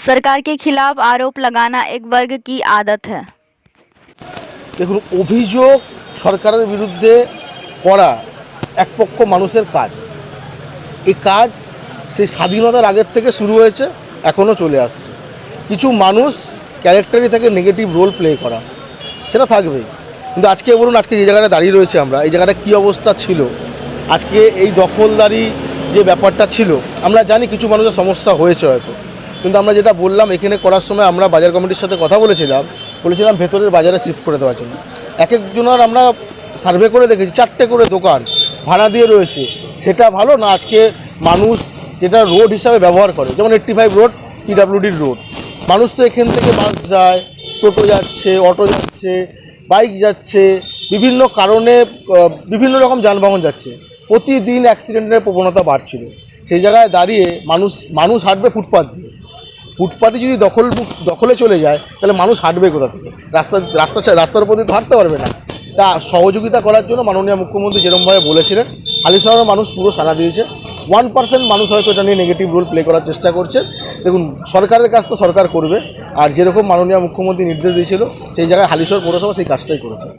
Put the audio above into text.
सरकार के खिलाफ आरोप लगाना एक वर्ग की आदत है। দেখুন, অভিযোগ সরকারের বিরুদ্ধে করা একপক্ষ মানুষের কাজ। এই কাজ সেই স্বাধীনতার আগের থেকে শুরু হয়েছে, এখনও চলে আসছে। কিছু মানুষ ক্যারেক্টারই থাকে নেগেটিভ রোল প্লে করা, সেটা থাকবেই। কিন্তু আজকে বলুন, আজকে যে জায়গাটা দাঁড়িয়ে রয়েছে আমরা, এই জায়গাটা কী অবস্থা ছিল, আজকে এই দখলদারি যে ব্যাপারটা ছিল, আমরা জানি কিছু মানুষের সমস্যা হয়েছে হয়তো, কিন্তু আমরা যেটা বললাম এখানে করার সময় আমরা বাজার কমিটির সাথে কথা বলেছিলাম ভেতরের বাজারে শিফট করে দেওয়ার জন্য। এক একজনের আমরা সার্ভে করে দেখেছি 4টে করে দোকান ভাড়া দিয়ে রয়েছে। সেটা ভালো না? আজকে মানুষ যেটা রোড হিসাবে ব্যবহার করে, যেমন 85 রোড পিডাব্লিউডির রোড, মানুষ তো এখান থেকে বাস যায়, টোটো যাচ্ছে, অটো যাচ্ছে, বাইক যাচ্ছে, বিভিন্ন কারণে বিভিন্ন রকম যানবাহন যাচ্ছে। প্রতিদিন অ্যাক্সিডেন্টের প্রবণতা বাড়ছিল। সেই জায়গায় দাঁড়িয়ে মানুষ হাঁটবে ফুটপাথ দিয়ে। ফুটপাথে যদি দখলে চলে যায়, তাহলে মানুষ হাঁটবে কোথা থেকে? রাস্তার উপর দিয়ে তো হাঁটতে পারবে না। তা সহযোগিতা করার জন্য মাননীয় মুখ্যমন্ত্রী যেরকমভাবে বলেছিলেন, হালিশহরের মানুষ পুরো সাড়া দিয়েছে। 1% মানুষ হয়তো এটা নিয়ে নেগেটিভ রোল প্লে করার চেষ্টা করছে। দেখুন, সরকারের কাজ তো সরকার করবে, আর যেরকম মাননীয় মুখ্যমন্ত্রী নির্দেশ দিয়েছিল সেই জায়গায় হালিশহর পৌরসভা সেই কাজটাই করেছে।